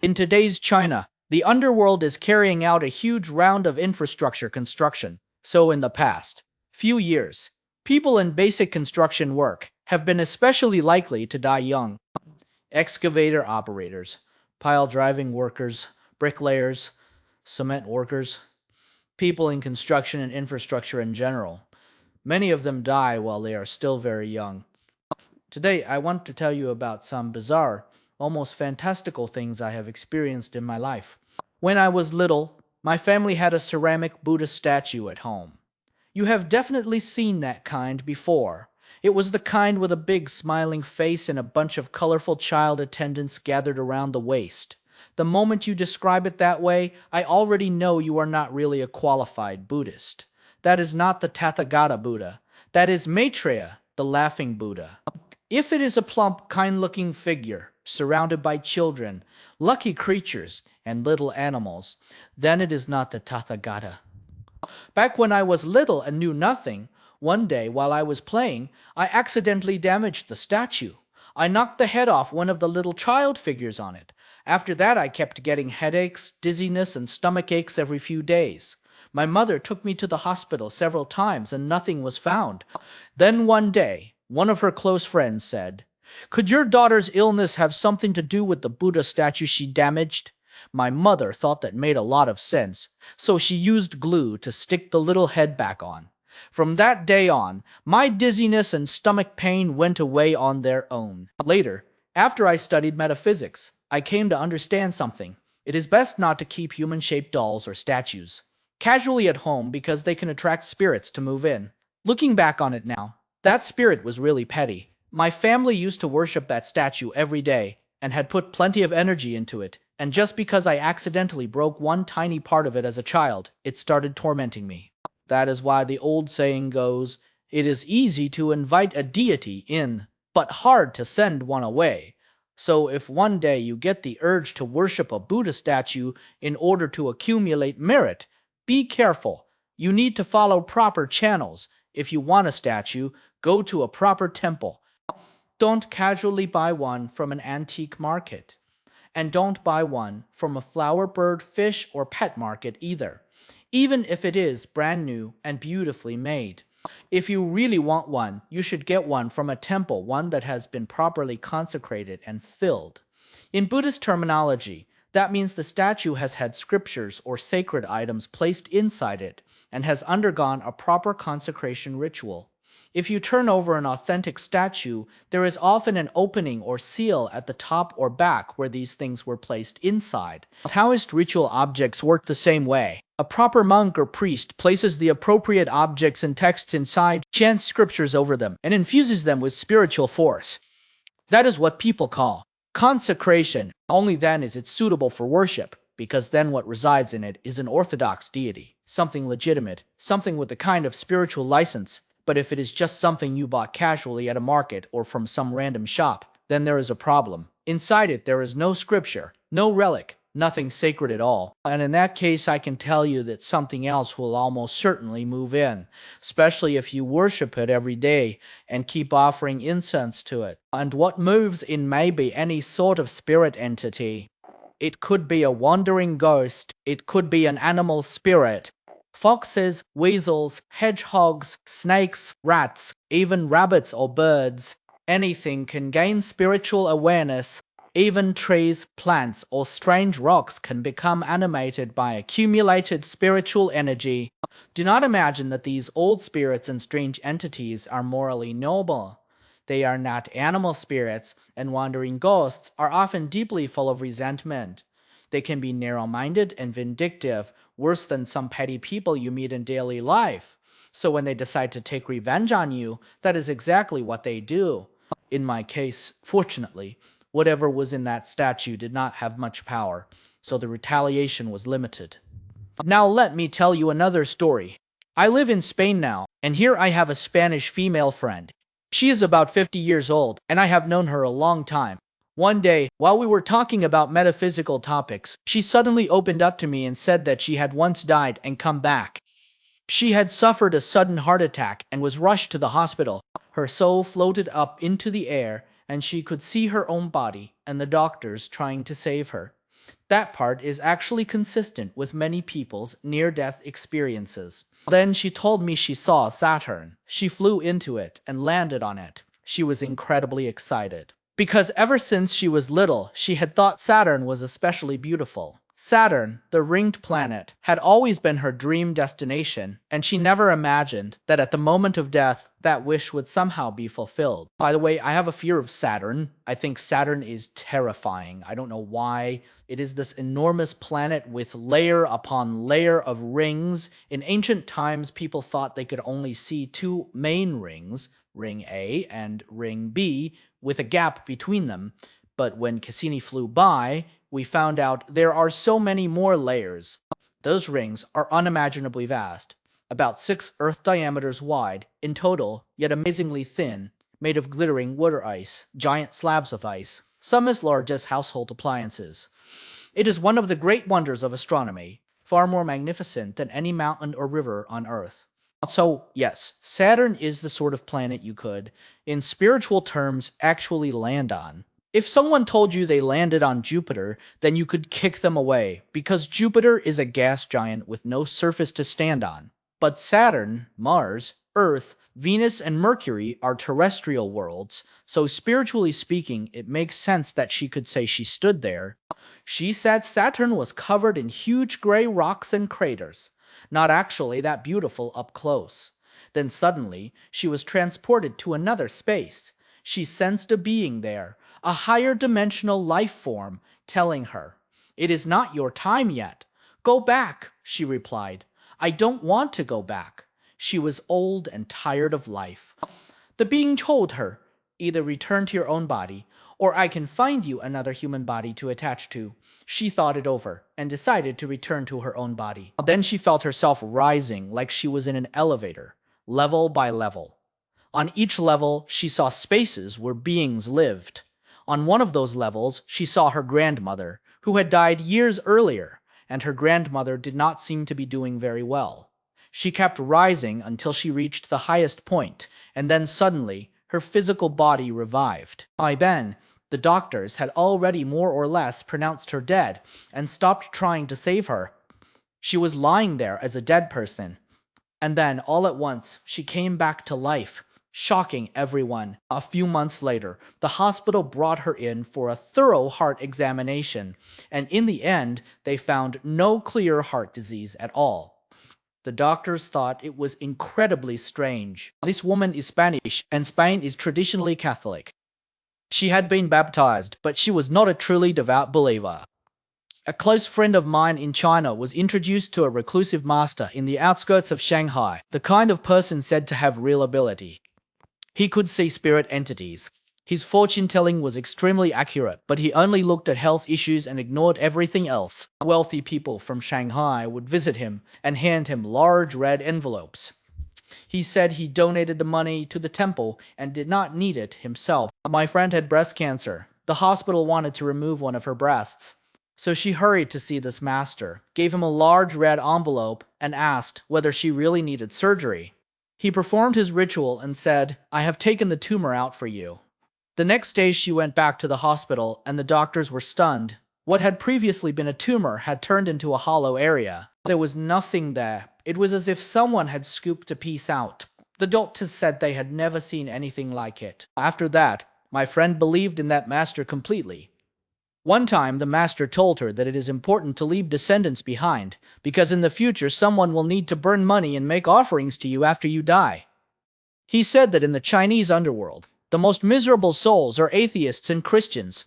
In today's China, the underworld is carrying out a huge round of infrastructure construction. So in the past few years, people in basic construction work have been especially likely to die young. Excavator operators, pile driving workers, bricklayers, cement workers, people in construction and infrastructure in general. Many of them die while they are still very young. Today, I want to tell you about some bizarre, almost fantastical things I have experienced in my life. When I was little, my family had a ceramic Buddha statue at home. You have definitely seen that kind before. It was the kind with a big smiling face and a bunch of colorful child attendants gathered around the waist. The moment you describe it that way, I already know you are not really a qualified Buddhist. That is not the Tathagata Buddha. That is Maitreya, the laughing Buddha. If it is a plump, kind-looking figure, surrounded by children, lucky creatures, and little animals, then it is not the Tathagata. Back when I was little and knew nothing, one day while I was playing, I accidentally damaged the statue. I knocked the head off one of the little child figures on it. After that, I kept getting headaches, dizziness, and stomach aches every few days. My mother took me to the hospital several times and nothing was found. Then one day, one of her close friends said, "Could your daughter's illness have something to do with the Buddha statue she damaged?" My mother thought that made a lot of sense, so she used glue to stick the little head back on. From that day on, my dizziness and stomach pain went away on their own. Later, after I studied metaphysics, I came to understand something. It is best not to keep human-shaped dolls or statues casually at home because they can attract spirits to move in. Looking back on it now, that spirit was really petty. My family used to worship that statue every day and had put plenty of energy into it, and just because I accidentally broke one tiny part of it as a child, it started tormenting me. That is why the old saying goes, "It is easy to invite a deity in, but hard to send one away." So if one day you get the urge to worship a Buddha statue in order to accumulate merit, be careful. You need to follow proper channels. If you want a statue, go to a proper temple. Don't casually buy one from an antique market. And don't buy one from a flower, bird, fish, or pet market either, even if it is brand new and beautifully made. If you really want one, you should get one from a temple, one that has been properly consecrated and filled. In Buddhist terminology, that means the statue has had scriptures or sacred items placed inside it and has undergone a proper consecration ritual. If you turn over an authentic statue, there is often an opening or seal at the top or back where these things were placed inside. Taoist ritual objects work the same way. A proper monk or priest places the appropriate objects and texts inside, chants scriptures over them, and infuses them with spiritual force. That is what people call consecration. Only then is it suitable for worship, because then what resides in it is an orthodox deity, something legitimate, something with a kind of spiritual license. But if it is just something you bought casually at a market or from some random shop, then there is a problem. Inside it, there is no scripture, no relic, nothing sacred at all. And in that case, I can tell you that something else will almost certainly move in, especially if you worship it every day and keep offering incense to it. And what moves in may be any sort of spirit entity. It could be a wandering ghost, it could be an animal spirit. Foxes, weasels, hedgehogs, snakes, rats, even rabbits or birds. Anything can gain spiritual awareness. Even trees, plants, or strange rocks can become animated by accumulated spiritual energy. Do not imagine that these old spirits and strange entities are morally noble. They are not animal spirits, and wandering ghosts are often deeply full of resentment. They can be narrow-minded and vindictive, worse than some petty people you meet in daily life. So when they decide to take revenge on you, that is exactly what they do. In my case, fortunately, whatever was in that statue did not have much power, so the retaliation was limited. Now let me tell you another story. I live in Spain now, and here I have a Spanish female friend. She is about 50 years old, and I have known her a long time. One day, while we were talking about metaphysical topics, she suddenly opened up to me and said that she had once died and come back. She had suffered a sudden heart attack and was rushed to the hospital. Her soul floated up into the air, and she could see her own body and the doctors trying to save her. That part is actually consistent with many people's near-death experiences. Then she told me she saw Saturn. She flew into it and landed on it. She was incredibly excited. Because ever since she was little, she had thought Saturn was especially beautiful. Saturn, the ringed planet, had always been her dream destination, and she never imagined that at the moment of death, that wish would somehow be fulfilled. By the way, I have a fear of Saturn. I think Saturn is terrifying. I don't know why. It is this enormous planet with layer upon layer of rings. In ancient times, people thought they could only see two main rings, Ring A and Ring B, with a gap between them. But when Cassini flew by, we found out there are so many more layers. Those rings are unimaginably vast, about 6 Earth diameters wide in total, yet amazingly thin, made of glittering water ice, giant slabs of ice, some as large as household appliances. It is one of the great wonders of astronomy, far more magnificent than any mountain or river on Earth. So, yes, Saturn is the sort of planet you could, in spiritual terms, actually land on. If someone told you they landed on Jupiter, then you could kick them away, because Jupiter is a gas giant with no surface to stand on. But Saturn, Mars, Earth, Venus, and Mercury are terrestrial worlds, so spiritually speaking, it makes sense that she could say she stood there. She said Saturn was covered in huge gray rocks and craters, not actually that beautiful up close. Then suddenly, she was transported to another space. She sensed a being there, a higher dimensional life form, telling her, "It is not your time yet. Go back," she replied. "I don't want to go back." She was old and tired of life. The being told her, "Either return to your own body, or I can find you another human body to attach to." She thought it over and decided to return to her own body. Then she felt herself rising like she was in an elevator, level by level. On each level, she saw spaces where beings lived. On one of those levels, she saw her grandmother, who had died years earlier, and her grandmother did not seem to be doing very well. She kept rising until she reached the highest point, and then suddenly her physical body revived. By then, the doctors had already more or less pronounced her dead and stopped trying to save her. She was lying there as a dead person, and then, all at once, she came back to life, shocking everyone. A few months later, the hospital brought her in for a thorough heart examination, and in the end, they found no clear heart disease at all. The doctors thought it was incredibly strange. This woman is Spanish, and Spain is traditionally Catholic. She had been baptized, but she was not a truly devout believer. A close friend of mine in China was introduced to a reclusive master in the outskirts of Shanghai, the kind of person said to have real ability. He could see spirit entities. His fortune telling was extremely accurate, but he only looked at health issues and ignored everything else. Wealthy people from Shanghai would visit him and hand him large red envelopes. He said he donated the money to the temple and did not need it himself. My friend had breast cancer. The hospital wanted to remove one of her breasts. So she hurried to see this master, gave him a large red envelope, and asked whether she really needed surgery. He performed his ritual and said, "I have taken the tumor out for you." The next day she went back to the hospital, and the doctors were stunned. What had previously been a tumor had turned into a hollow area. There was nothing there. It was as if someone had scooped a piece out. The doctors said they had never seen anything like it. After that, my friend believed in that master completely. One time, the master told her that it is important to leave descendants behind, because in the future someone will need to burn money and make offerings to you after you die. He said that in the Chinese underworld, the most miserable souls are atheists and Christians.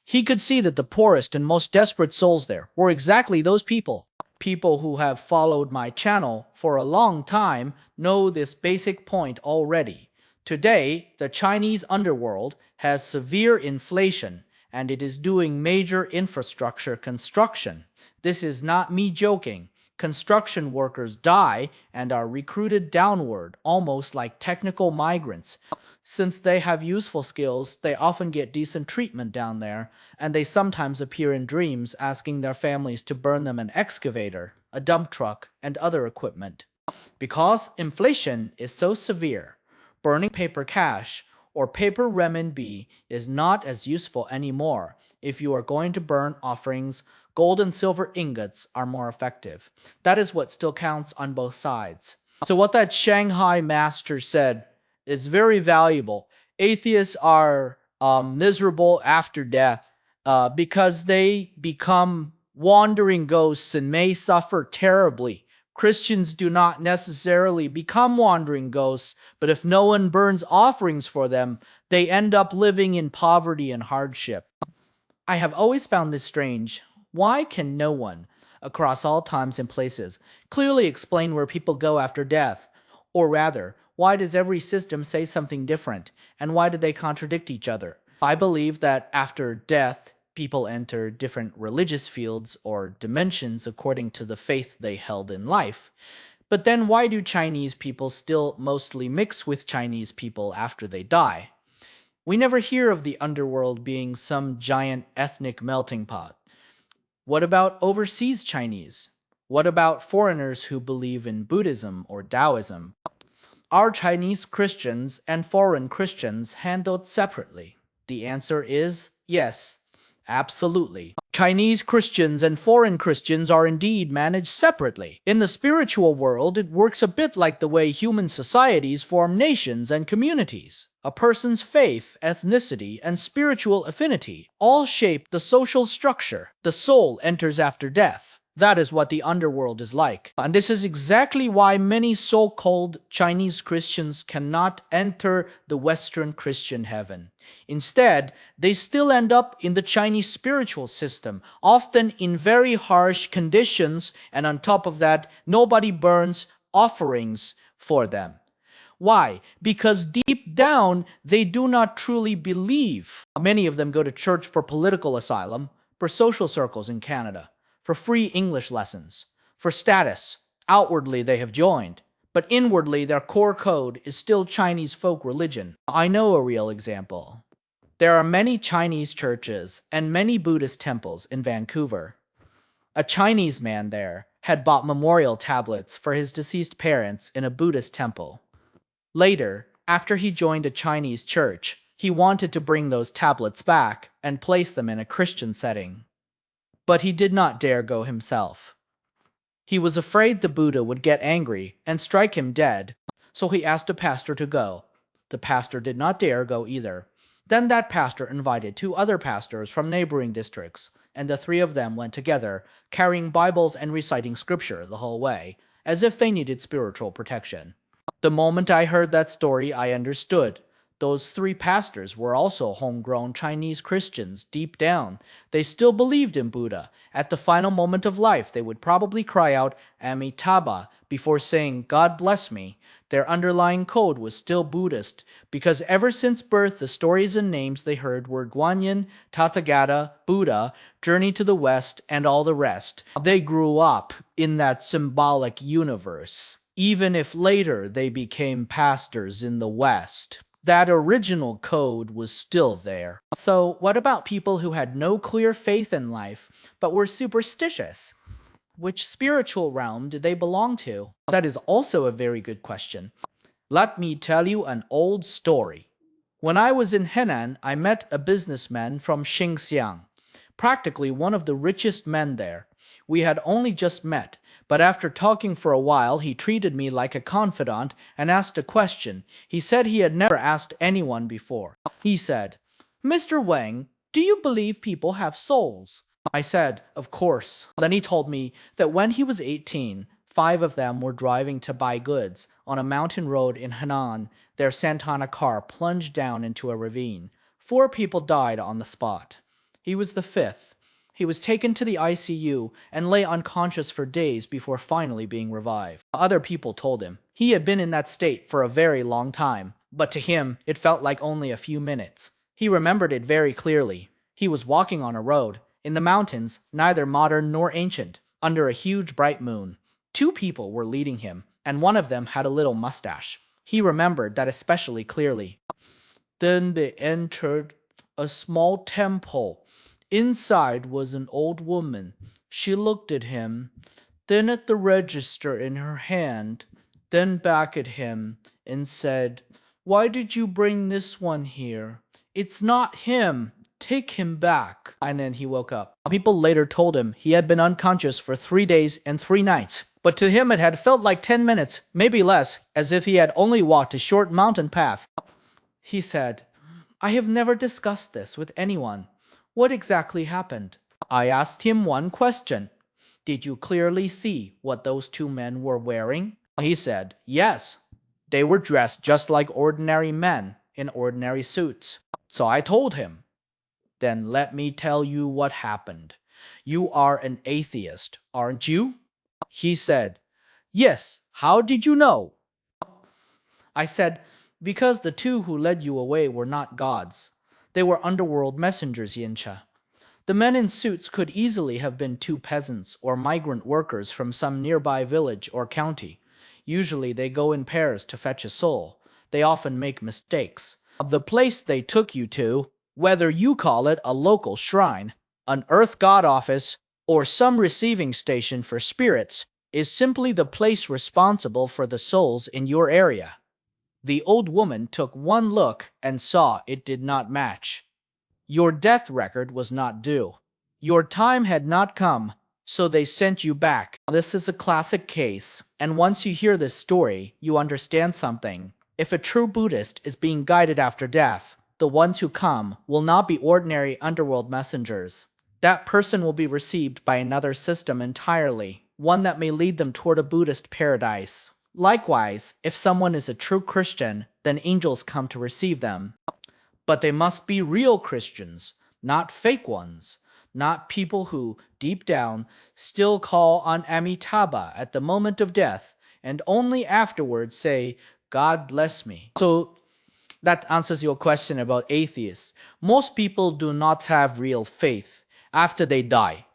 He could see that the poorest and most desperate souls there were exactly those people. People who have followed my channel for a long time know this basic point already. Today, the Chinese underworld has severe inflation, and it is doing major infrastructure construction. This is not me joking. Construction workers die and are recruited downward, almost like technical migrants. Since they have useful skills, they often get decent treatment down there, and they sometimes appear in dreams asking their families to burn them an excavator, a dump truck, and other equipment. Because inflation is so severe, burning paper cash or paper renminbi is not as useful anymore. If you are going to burn offerings, gold and silver ingots are more effective. That is what still counts on both sides. So, what that Shanghai master said is very valuable. Atheists are miserable after death because they become wandering ghosts and may suffer terribly. Christians do not necessarily become wandering ghosts, but if no one burns offerings for them, they end up living in poverty and hardship. I have always found this strange. Why can no one, across all times and places, clearly explain where people go after death? Or rather, why does every system say something different, and why do they contradict each other? I believe that after death, people enter different religious fields or dimensions according to the faith they held in life. But then why do Chinese people still mostly mix with Chinese people after they die? We never hear of the underworld being some giant ethnic melting pot. What about overseas Chinese? What about foreigners who believe in Buddhism or Taoism? Are Chinese Christians and foreign Christians handled separately? The answer is yes, absolutely. Chinese Christians and foreign Christians are indeed managed separately. In the spiritual world, it works a bit like the way human societies form nations and communities. A person's faith, ethnicity, and spiritual affinity all shape the social structure. The soul enters after death. That is what the underworld is like. And this is exactly why many so-called Chinese Christians cannot enter the Western Christian heaven. Instead, they still end up in the Chinese spiritual system, often in very harsh conditions, and on top of that, nobody burns offerings for them. Why? Because deep down, they do not truly believe. Many of them go to church for political asylum, for social circles in Canada, for free English lessons, for status. Outwardly, they have joined, but inwardly, their core code is still Chinese folk religion. I know a real example. There are many Chinese churches and many Buddhist temples in Vancouver. A Chinese man there had bought memorial tablets for his deceased parents in a Buddhist temple. Later, after he joined a Chinese church, he wanted to bring those tablets back and place them in a Christian setting. But he did not dare go himself. He was afraid the Buddha would get angry and strike him dead, so he asked a pastor to go. The pastor did not dare go either. Then that pastor invited two other pastors from neighboring districts, and the three of them went together, carrying Bibles and reciting scripture the whole way, as if they needed spiritual protection. The moment I heard that story, I understood. Those three pastors were also homegrown Chinese Christians deep down. They still believed in Buddha. At the final moment of life, they would probably cry out Amitabha before saying, God bless me. Their underlying code was still Buddhist, because ever since birth, the stories and names they heard were Guanyin, Tathagata, Buddha, Journey to the West, and all the rest. They grew up in that symbolic universe. Even if later they became pastors in the West, that original code was still there. So, what about people who had no clear faith in life, but were superstitious? Which spiritual realm did they belong to? That is also a very good question. Let me tell you an old story. When I was in Henan, I met a businessman from Xinxiang, practically one of the richest men there. We had only just met, but after talking for a while, he treated me like a confidant and asked a question he said he had never asked anyone before. He said, Mr. Wang, do you believe people have souls? I said, of course. Then he told me that when he was 18, five of them were driving to buy goods on a mountain road in Henan. Their Santana car plunged down into a ravine. Four people died on the spot. He was the fifth. He was taken to the ICU and lay unconscious for days before finally being revived. Other people told him he had been in that state for a very long time, but to him it felt like only a few minutes. He remembered it very clearly. He was walking on a road, in the mountains, neither modern nor ancient, under a huge bright moon. Two people were leading him, and one of them had a little mustache. He remembered that especially clearly. Then they entered a small temple. Inside was an old woman. She looked at him, then at the register in her hand, then back at him, and said, Why did you bring this one here? It's not him. Take him back. And then he woke up. People later told him he had been unconscious for 3 days and 3 nights. But to him it had felt like 10 minutes, maybe less, as if he had only walked a short mountain path. He said, I have never discussed this with anyone. What exactly happened? I asked him one question. Did you clearly see what those two men were wearing? He said, yes. They were dressed just like ordinary men in ordinary suits. So I told him, then let me tell you what happened. You are an atheist, aren't you? He said, yes. How did you know? I said, because the two who led you away were not gods. They were underworld messengers, Yincha. The men in suits could easily have been two peasants or migrant workers from some nearby village or county. Usually they go in pairs to fetch a soul. They often make mistakes. The place they took you to, whether you call it a local shrine, an earth god office, or some receiving station for spirits, is simply the place responsible for the souls in your area. The old woman took one look and saw it did not match. Your death record was not due. Your time had not come, so they sent you back. This is a classic case, and once you hear this story, you understand something. If a true Buddhist is being guided after death, the ones who come will not be ordinary underworld messengers. That person will be received by another system entirely, one that may lead them toward a Buddhist paradise. Likewise, if someone is a true Christian, then angels come to receive them. But they must be real Christians, not fake ones, not people who, deep down, still call on Amitabha at the moment of death and only afterwards say, God bless me. So that answers your question about atheists. Most people do not have real faith after they die.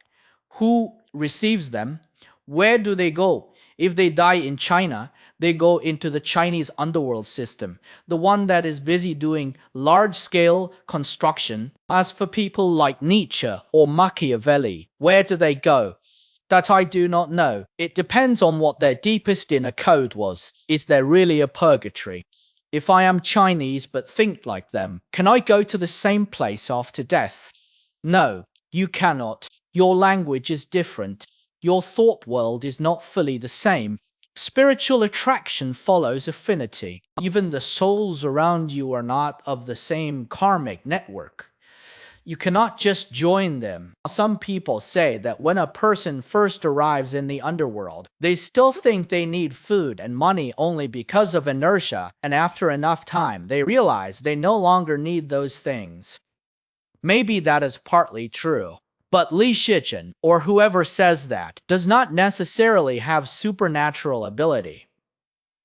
Who receives them? Where do they go? If they die in China, they go into the Chinese underworld system, the one that is busy doing large-scale construction. As for people like Nietzsche or Machiavelli, where do they go? That I do not know. It depends on what their deepest inner code was. Is there really a purgatory? If I am Chinese but think like them, can I go to the same place after death? No, you cannot. Your language is different. Your thought world is not fully the same. Spiritual attraction follows affinity. Even the souls around you are not of the same karmic network. You cannot just join them. Some people say that when a person first arrives in the underworld, they still think they need food and money only because of inertia, and after enough time, they realize they no longer need those things. Maybe that is partly true. But Li Shichen, or whoever says that, does not necessarily have supernatural ability.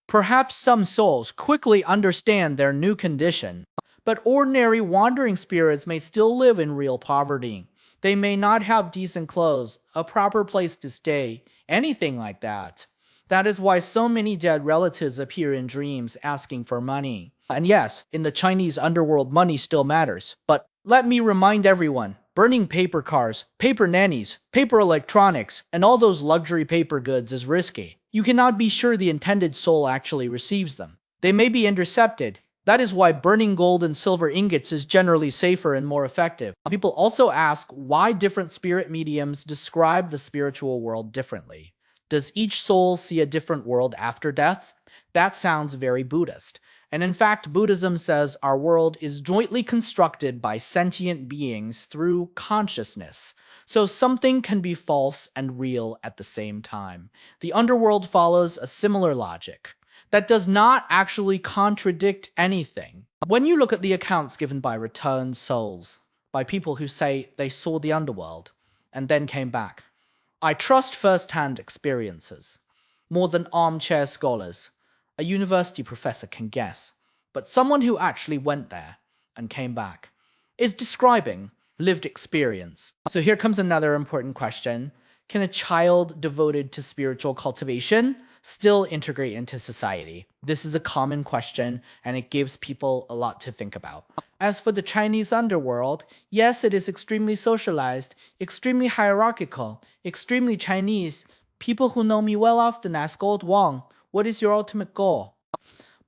Perhaps some souls quickly understand their new condition, but ordinary wandering spirits may still live in real poverty. They may not have decent clothes, a proper place to stay, anything like that. That is why so many dead relatives appear in dreams asking for money. And yes, in the Chinese underworld, money still matters. But let me remind everyone, burning paper cars, paper nannies, paper electronics, and all those luxury paper goods is risky. You cannot be sure the intended soul actually receives them. They may be intercepted. That is why burning gold and silver ingots is generally safer and more effective. People also ask why different spirit mediums describe the spiritual world differently. Does each soul see a different world after death? That sounds very Buddhist. And in fact, Buddhism says our world is jointly constructed by sentient beings through consciousness. So something can be false and real at the same time. The underworld follows a similar logic that does not actually contradict anything. When you look at the accounts given by returned souls, by people who say they saw the underworld and then came back, I trust first-hand experiences more than armchair scholars. A university professor can guess, but someone who actually went there and came back is describing lived experience. So here comes another important question. Can a child devoted to spiritual cultivation still integrate into society? This is a common question, and it gives people a lot to think about. As for the Chinese underworld, yes, it is extremely socialized, extremely hierarchical, extremely Chinese. People who know me well often ask Old Wang, what is your ultimate goal?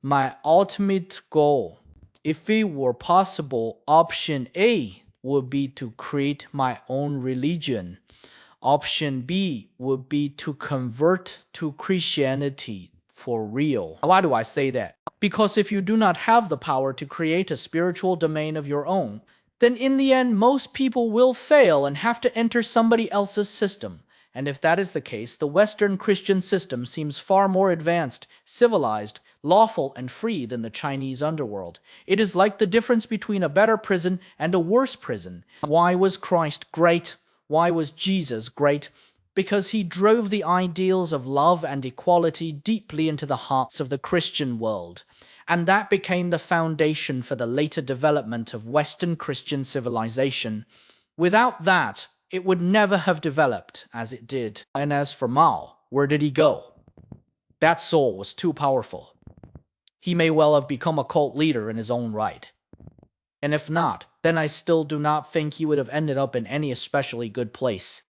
My ultimate goal, if it were possible, option A would be to create my own religion. Option B would be to convert to Christianity for real. Why do I say that? Because if you do not have the power to create a spiritual domain of your own, then in the end, most people will fail and have to enter somebody else's system. And if that is the case, the Western Christian system seems far more advanced, civilized, lawful, and free than the Chinese underworld. It is like the difference between a better prison and a worse prison. Why was Christ great? Why was Jesus great? Because he drove the ideals of love and equality deeply into the hearts of the Christian world. And that became the foundation for the later development of Western Christian civilization. Without that, it would never have developed as it did. And as for Mao, where did he go? That soul was too powerful. He may well have become a cult leader in his own right. And if not, then I still do not think he would have ended up in any especially good place.